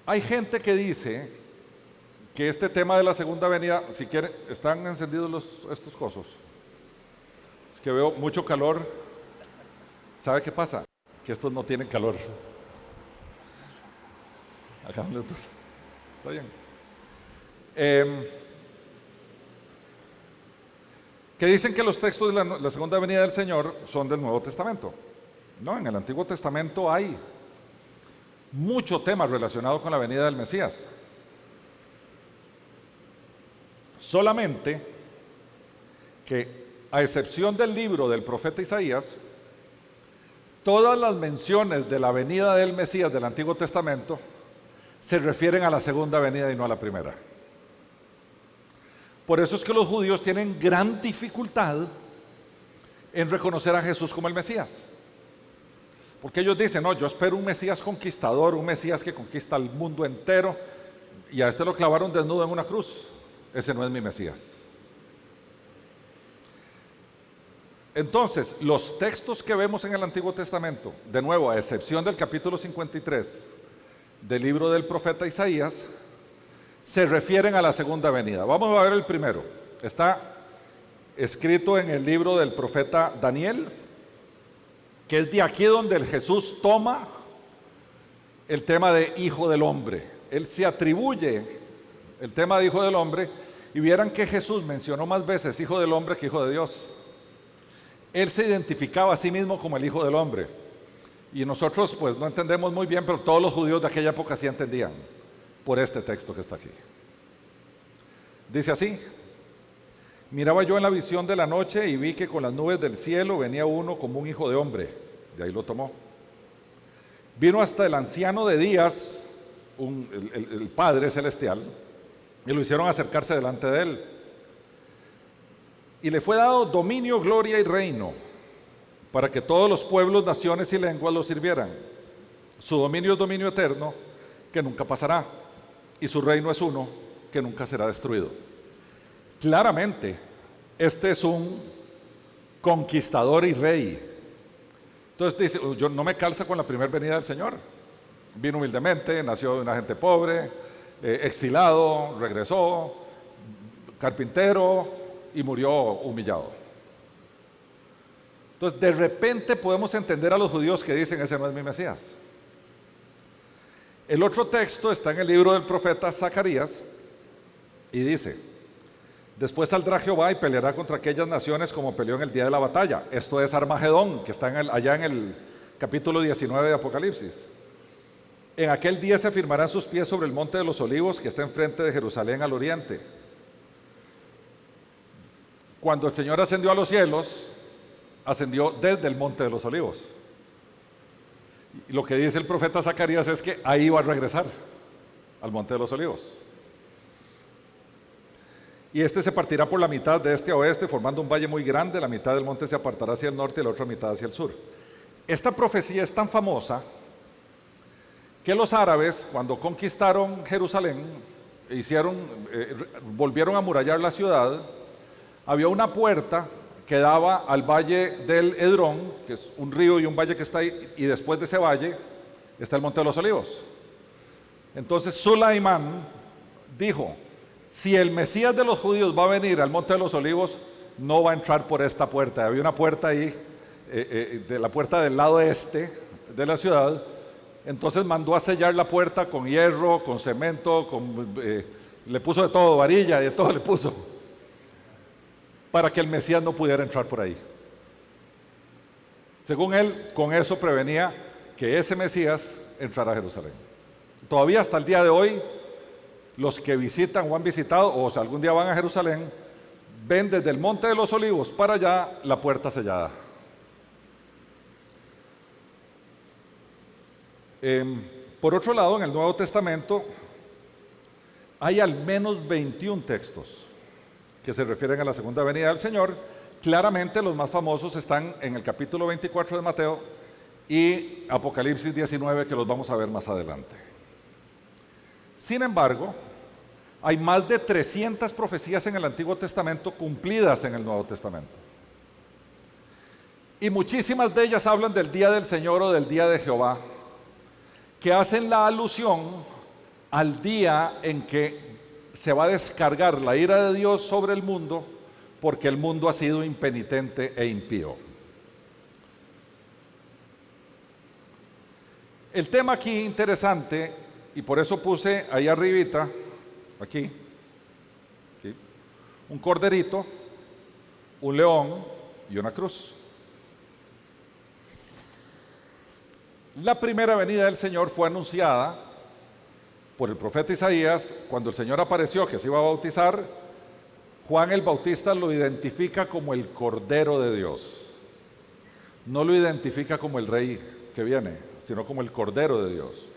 Hay gente que dice que este tema de la segunda venida, si quieren, ¿están encendidos estos cosos? Es que veo mucho calor. ¿Sabe qué pasa? Que estos no tienen calor. Hagámosle otros. ¿Está bien? Que dicen que los textos de la segunda venida del Señor son del Nuevo Testamento. No, en el Antiguo Testamento hay mucho tema relacionado con la venida del Mesías. Solamente que, a excepción del libro del profeta Isaías, todas las menciones de la venida del Mesías del Antiguo Testamento se refieren a la segunda venida y no a la primera. Por eso es que los judíos tienen gran dificultad en reconocer a Jesús como el Mesías. Porque ellos dicen, no, yo espero un Mesías conquistador, un Mesías que conquista el mundo entero, y a este lo clavaron desnudo en una cruz. Ese no es mi Mesías. Entonces, los textos que vemos en el Antiguo Testamento, de nuevo, a excepción del capítulo 53 del libro del profeta Isaías, se refieren a la segunda venida. Vamos a ver el primero. Está escrito en el libro del profeta Daniel, que es de aquí donde el Jesús toma el tema de Hijo del Hombre. Él se atribuye el tema de Hijo del Hombre, y vieran que Jesús mencionó más veces Hijo del Hombre que Hijo de Dios. Él se identificaba a sí mismo como el Hijo del Hombre. Y nosotros pues no entendemos muy bien, pero todos los judíos de aquella época sí entendían por este texto que está aquí. Dice así: miraba yo en la visión de la noche y vi que con las nubes del cielo venía uno como un hijo de hombre. De ahí lo tomó. Vino hasta el anciano de días, el Padre Celestial, y lo hicieron acercarse delante de él. Y le fue dado dominio, gloria y reino, para que todos los pueblos, naciones y lenguas lo sirvieran. Su dominio es dominio eterno, que nunca pasará, y su reino es uno, que nunca será destruido. Claramente, este es un conquistador y rey. Entonces dice, yo no me calza con la primera venida del Señor. Vino humildemente, nació de una gente pobre, exilado, regresó, carpintero, y murió humillado. Entonces, de repente podemos entender a los judíos que dicen, ese no es mi Mesías. El otro texto está en el libro del profeta Zacarías y dice: después saldrá Jehová y peleará contra aquellas naciones como peleó en el día de la batalla. Esto es Armagedón, que está allá en el capítulo 19 de Apocalipsis. En aquel día se afirmarán sus pies sobre el monte de los olivos, que está enfrente de Jerusalén al oriente. Cuando el Señor ascendió a los cielos, ascendió desde el monte de los olivos. Y lo que dice el profeta Zacarías es que ahí va a regresar, al monte de los olivos. Y este se partirá por la mitad de este a oeste, formando un valle muy grande. La mitad del monte se apartará hacia el norte y la otra mitad hacia el sur. Esta profecía es tan famosa que los árabes, cuando conquistaron Jerusalén, volvieron a amurallar la ciudad. Había una puerta que daba al valle del Edrón, que es un río y un valle que está ahí, y después de ese valle está el Monte de los Olivos. Entonces Sulaimán dijo: si el Mesías de los judíos va a venir al Monte de los Olivos, no va a entrar por esta puerta. Había una puerta ahí, de la puerta del lado este de la ciudad. Entonces mandó a sellar la puerta con hierro, con cemento, le puso de todo, varilla, de todo le puso, para que el Mesías no pudiera entrar por ahí. Según él, con eso prevenía que ese Mesías entrara a Jerusalén. Todavía hasta el día de hoy, los que visitan o han visitado, o si algún día van a Jerusalén, ven desde el Monte de los Olivos para allá la puerta sellada. Por otro lado, en el Nuevo Testamento hay al menos 21 textos que se refieren a la segunda venida del Señor. Claramente los más famosos están en el capítulo 24 de Mateo y Apocalipsis 19, que los vamos a ver más adelante. Sin embargo, hay más de 300 profecías en el Antiguo Testamento cumplidas en el Nuevo Testamento. Y muchísimas de ellas hablan del día del Señor o del día de Jehová, que hacen la alusión al día en que se va a descargar la ira de Dios sobre el mundo, porque el mundo ha sido impenitente e impío. El tema aquí interesante, y por eso puse ahí arribita, aquí, un corderito, un león y una cruz. La primera venida del Señor fue anunciada por el profeta Isaías cuando el Señor apareció, que se iba a bautizar. Juan el Bautista lo identifica como el Cordero de Dios. No lo identifica como el Rey que viene, sino como el Cordero de Dios.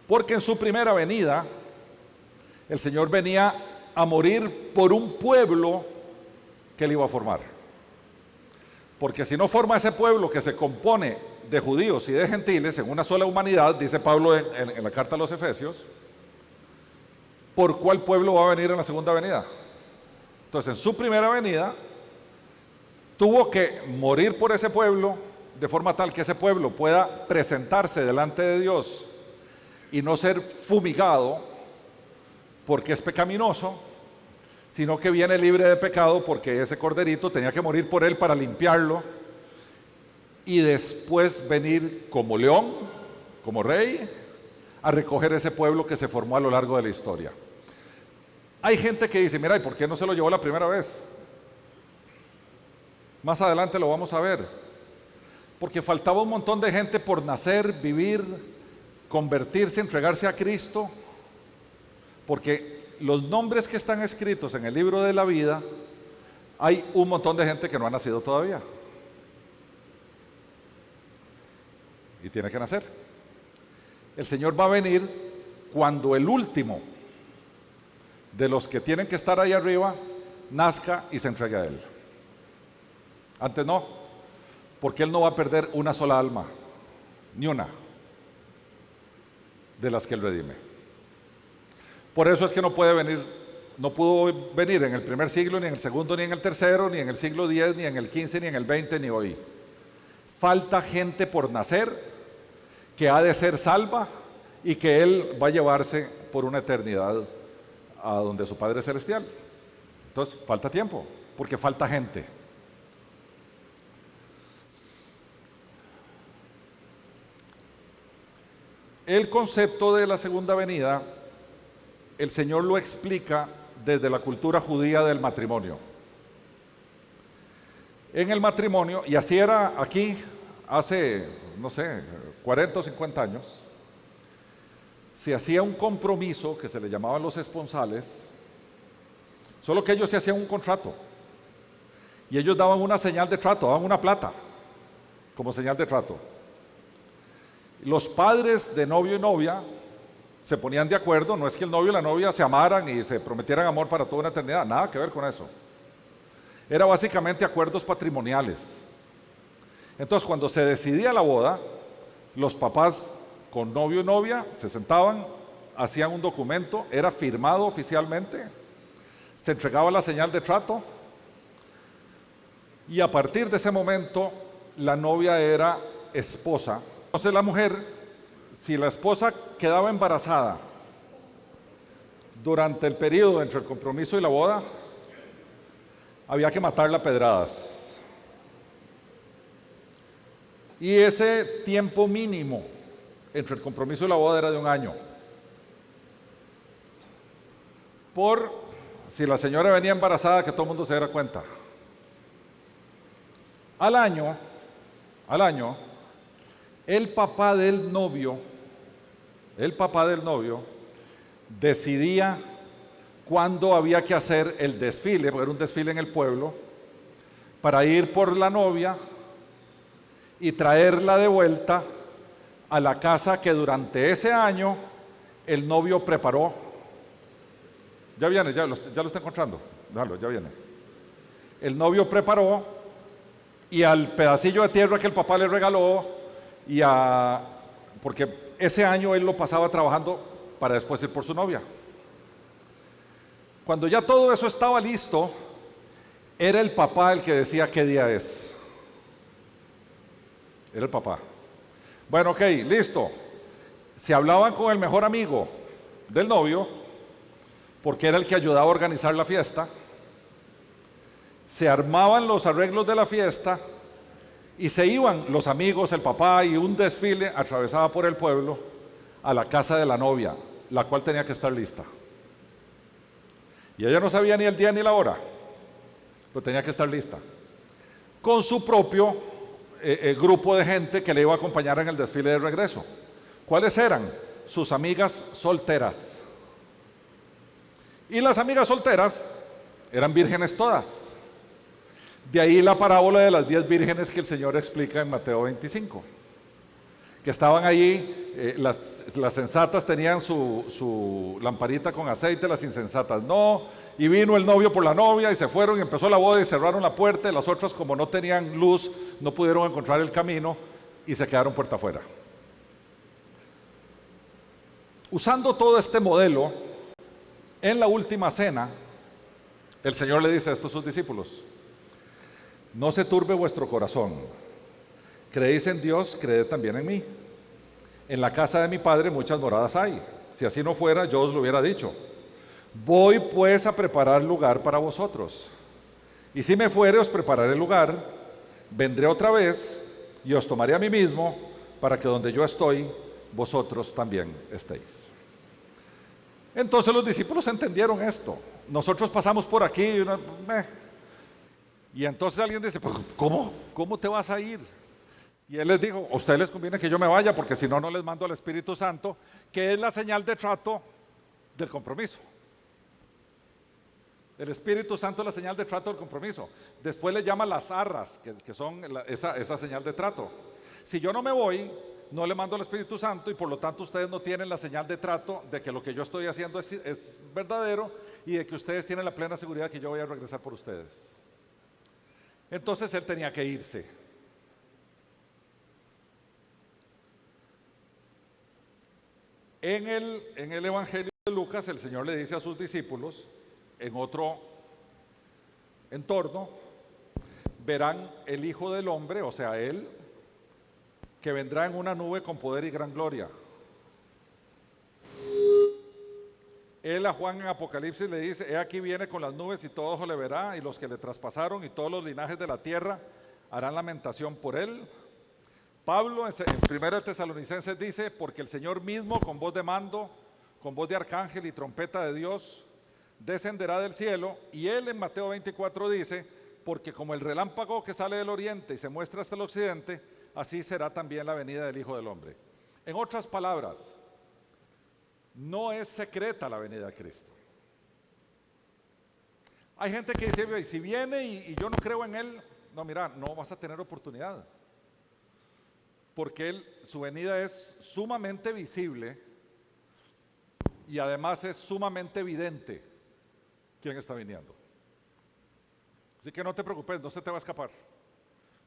Porque en su primera venida, el Señor venía a morir por un pueblo que él iba a formar. Porque si no forma ese pueblo que se compone de judíos y de gentiles en una sola humanidad, dice Pablo en la carta a los Efesios, ¿por cuál pueblo va a venir en la segunda venida? Entonces, en su primera venida, tuvo que morir por ese pueblo, de forma tal que ese pueblo pueda presentarse delante de Dios y no ser fumigado porque es pecaminoso, sino que viene libre de pecado porque ese corderito tenía que morir por él para limpiarlo y después venir como león, como rey, a recoger ese pueblo que se formó a lo largo de la historia. Hay gente que dice, mira, ¿y por qué no se lo llevó la primera vez? Más adelante lo vamos a ver. Porque faltaba un montón de gente por nacer, vivir, convertirse, entregarse a Cristo. Porque los nombres que están escritos en el libro de la vida, hay un montón de gente que no ha nacido todavía. Y tiene que nacer. El Señor va a venir cuando el último de los que tienen que estar ahí arriba nazca y se entregue a Él. Antes no, porque Él no va a perder una sola alma, ni una de las que Él redime. Por eso es que no puede venir, no pudo venir en el primer siglo, ni en el segundo, ni en el tercero, ni en el siglo X, ni en el XV, ni en el XX, ni hoy. Falta gente por nacer que ha de ser salva y que Él va a llevarse por una eternidad a donde su Padre Celestial. Entonces, falta tiempo, porque falta gente. El concepto de la segunda venida, el Señor lo explica desde la cultura judía del matrimonio. En el matrimonio, y así era aquí hace, no sé, 40 o 50 años, se hacía un compromiso que se le llamaban los esponsales, solo que ellos se hacían un contrato y ellos daban una señal de trato, daban una plata como señal de trato. Los padres de novio y novia se ponían de acuerdo, no es que el novio y la novia se amaran y se prometieran amor para toda una eternidad, nada que ver con eso. Era básicamente acuerdos patrimoniales. Entonces, cuando se decidía la boda, los papás con novio y novia se sentaban, hacían un documento, era firmado oficialmente, se entregaba la señal de trato y a partir de ese momento la novia era esposa. Entonces la mujer, si la esposa quedaba embarazada durante el periodo entre el compromiso y la boda, había que matarla a pedradas. Y ese tiempo mínimo entre el compromiso y la boda era de 1 año. Por si la señora venía embarazada, que todo el mundo se diera cuenta. Al año, el papá del novio decidía cuándo había que hacer el desfile, porque era un desfile en el pueblo, para ir por la novia y traerla de vuelta a la casa que durante ese año el novio preparó. Ya viene, ya lo está encontrando. Déjalo, ya viene. El novio preparó y al pedacillo de tierra que el papá le regaló, porque ese año él lo pasaba trabajando para después ir por su novia. Cuando ya todo eso estaba listo, era el papá el que decía qué día es. Era el papá. Bueno, ok, listo. Se hablaban con el mejor amigo. del novio, porque era el que ayudaba a organizar la fiesta. Se armaban los arreglos de la fiesta y se iban los amigos, el papá, y un desfile atravesaba por el pueblo a la casa de la novia, la cual tenía que estar lista. Y ella no sabía ni el día ni la hora, pero tenía que estar lista, con su propio grupo de gente que le iba a acompañar en el desfile de regreso. ¿Cuáles eran? Sus amigas solteras. Y las amigas solteras eran vírgenes todas. De ahí la parábola de las 10 vírgenes que el Señor explica en Mateo 25. Que estaban allí, las sensatas tenían su lamparita con aceite, las insensatas no, y vino el novio por la novia y se fueron y empezó la boda y cerraron la puerta, y las otras, como no tenían luz, no pudieron encontrar el camino y se quedaron puerta afuera. Usando todo este modelo, en la última cena, el Señor le dice esto a sus discípulos: no se turbe vuestro corazón. Creéis en Dios, creed también en mí. En la casa de mi Padre muchas moradas hay. Si así no fuera, yo os lo hubiera dicho. Voy pues a preparar lugar para vosotros. Y si me fuere, os prepararé lugar. Vendré otra vez y os tomaré a mí mismo, para que donde yo estoy, vosotros también estéis. Entonces los discípulos entendieron esto. Nosotros pasamos por aquí y entonces alguien dice: pues, ¿cómo te vas a ir? Y él les dijo: a ustedes les conviene que yo me vaya, porque si no, no les mando al Espíritu Santo, que es la señal de trato del compromiso. El Espíritu Santo es la señal de trato del compromiso. Después le llama las arras, que son esa señal de trato. Si yo no me voy, no le mando al Espíritu Santo, y por lo tanto ustedes no tienen la señal de trato de que lo que yo estoy haciendo es verdadero, y de que ustedes tienen la plena seguridad que yo voy a regresar por ustedes. Entonces él tenía que irse. En el Evangelio de Lucas, el Señor le dice a sus discípulos, en otro entorno: verán el Hijo del Hombre, o sea, Él, que vendrá en una nube con poder y gran gloria. Él a Juan en Apocalipsis le dice: he aquí viene con las nubes y todo ojo le verá, y los que le traspasaron y todos los linajes de la tierra harán lamentación por él. Pablo en 1 Tesalonicenses dice: porque el Señor mismo, con voz de mando, con voz de arcángel y trompeta de Dios, descenderá del cielo. Y él en Mateo 24 dice: porque como el relámpago que sale del oriente y se muestra hasta el occidente, así será también la venida del Hijo del Hombre. En otras palabras, no es secreta la venida de Cristo. Hay gente que dice: si viene y yo no creo en Él, no, mira, no vas a tener oportunidad. Porque su venida es sumamente visible y además es sumamente evidente quién está viniendo. Así que no te preocupes, no se te va a escapar.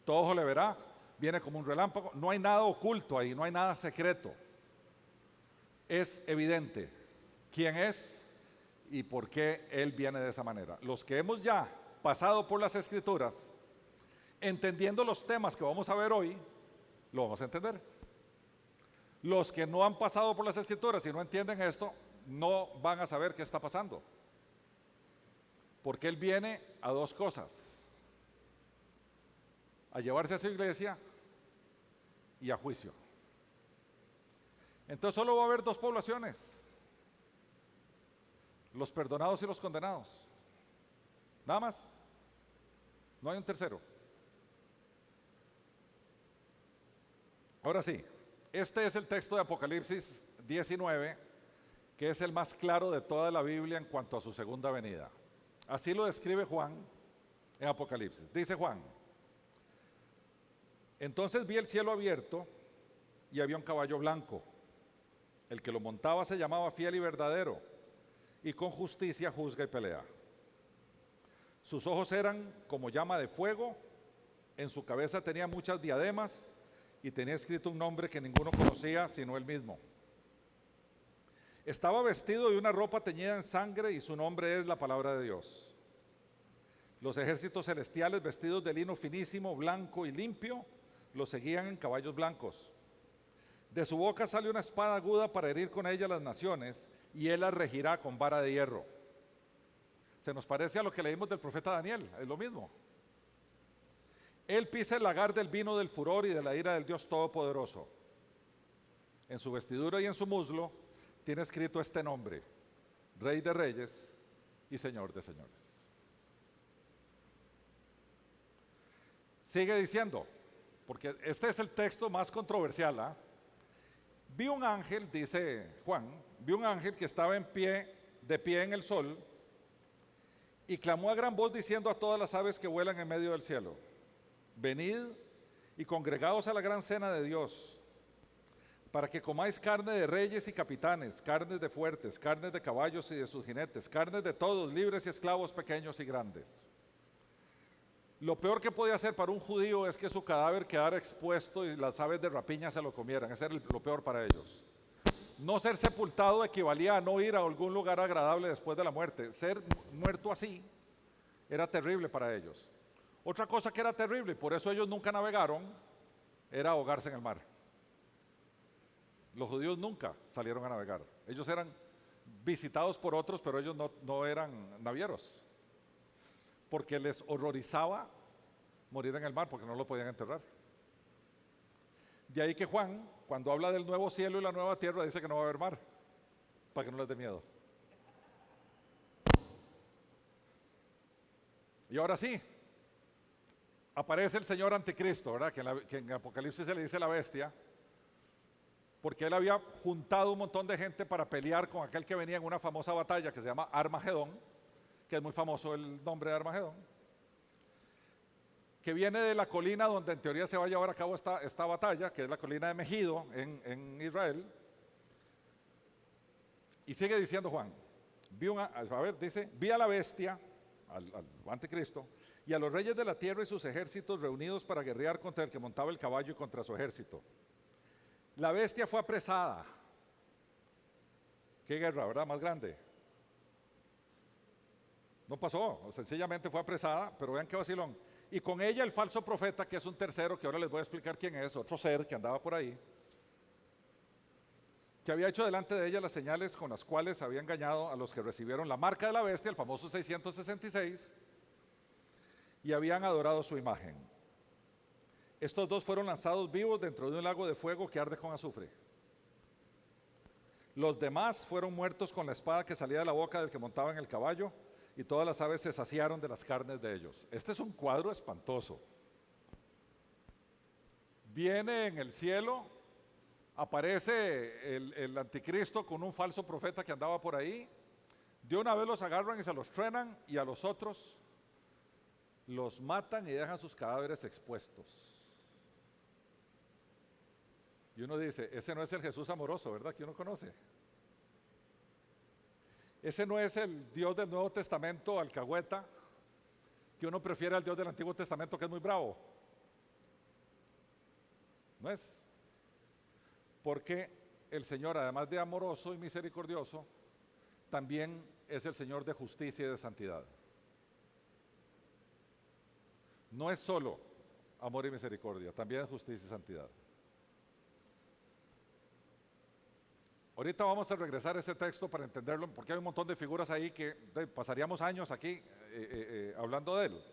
Todo ojo le verá, viene como un relámpago, no hay nada oculto ahí, no hay nada secreto. Es evidente quién es y por qué Él viene de esa manera. Los que hemos ya pasado por las Escrituras, entendiendo los temas que vamos a ver hoy, lo vamos a entender. Los que no han pasado por las Escrituras y no entienden esto, no van a saber qué está pasando. Porque Él viene a dos cosas: a llevarse a su iglesia y a juicio. Entonces solo va a haber dos poblaciones: los perdonados y los condenados. Nada más. No hay un tercero. Ahora sí, este es el texto de Apocalipsis 19, que es el más claro de toda la Biblia en cuanto a su segunda venida. Así lo describe Juan en Apocalipsis. Dice Juan: entonces vi el cielo abierto y había un caballo blanco. El que lo montaba se llamaba Fiel y Verdadero, y con justicia juzga y pelea. Sus ojos eran como llama de fuego, en su cabeza tenía muchas diademas, y tenía escrito un nombre que ninguno conocía sino él mismo. Estaba vestido de una ropa teñida en sangre, y su nombre es la Palabra de Dios. Los ejércitos celestiales, vestidos de lino finísimo, blanco y limpio, lo seguían en caballos blancos. De su boca sale una espada aguda para herir con ella las naciones, y él las regirá con vara de hierro. Se nos parece a lo que leímos del profeta Daniel, es lo mismo. Él pisa el lagar del vino del furor y de la ira del Dios Todopoderoso. En su vestidura y en su muslo tiene escrito este nombre: Rey de Reyes y Señor de Señores. Sigue diciendo, porque este es el texto más controversial, ¿ah? Vi un ángel, dice Juan, vi un ángel que estaba de pie en el sol, y clamó a gran voz diciendo a todas las aves que vuelan en medio del cielo: venid y congregaos a la gran cena de Dios, para que comáis carne de reyes y capitanes, carnes de fuertes, carnes de caballos y de sus jinetes, carnes de todos, libres y esclavos, pequeños y grandes. Lo peor que podía hacer para un judío es que su cadáver quedara expuesto y las aves de rapiña se lo comieran. Ese era lo peor para ellos. No ser sepultado equivalía a no ir a algún lugar agradable después de la muerte. Ser muerto así era terrible para ellos. Otra cosa que era terrible, y por eso ellos nunca navegaron, era ahogarse en el mar. Los judíos nunca salieron a navegar. Ellos eran visitados por otros, pero ellos no eran navieros, porque les horrorizaba morir en el mar, porque no lo podían enterrar. De ahí que Juan, cuando habla del nuevo cielo y la nueva tierra, dice que no va a haber mar, para que no les dé miedo. Y ahora sí, aparece el Señor Anticristo, ¿verdad? Que en Apocalipsis se le dice la bestia, porque él había juntado un montón de gente para pelear con aquel que venía en una famosa batalla que se llama Armagedón, que es muy famoso el nombre de Armagedón, que viene de la colina donde en teoría se va a llevar a cabo esta batalla, que es la colina de Megido en Israel. Y sigue diciendo Juan, vi a la bestia, al anticristo, y a los reyes de la tierra y sus ejércitos reunidos para guerrear contra el que montaba el caballo y contra su ejército. La bestia fue apresada. Qué guerra, ¿verdad? Más grande. No pasó, sencillamente fue apresada, pero vean qué vacilón. Y con ella el falso profeta, que es un tercero, que ahora les voy a explicar quién es, otro ser que andaba por ahí, que había hecho delante de ella las señales con las cuales había engañado a los que recibieron la marca de la bestia, el famoso 666, y habían adorado su imagen. Estos dos fueron lanzados vivos dentro de un lago de fuego que arde con azufre. Los demás fueron muertos con la espada que salía de la boca del que montaba en el caballo, y todas las aves se saciaron de las carnes de ellos. Este es un cuadro espantoso. Viene en el cielo, aparece el anticristo con un falso profeta que andaba por ahí. De una vez los agarran y se los truenan, y a los otros los matan y dejan sus cadáveres expuestos. Y uno dice, ese no es el Jesús amoroso, ¿verdad? Que uno conoce. Ese no es el Dios del Nuevo Testamento alcahueta, que uno prefiere al Dios del Antiguo Testamento, que es muy bravo. No es. Porque el Señor, además de amoroso y misericordioso, también es el Señor de justicia y de santidad. No es solo amor y misericordia, también es justicia y santidad. Ahorita vamos a regresar a ese texto para entenderlo, porque hay un montón de figuras ahí que pasaríamos años aquí hablando de él.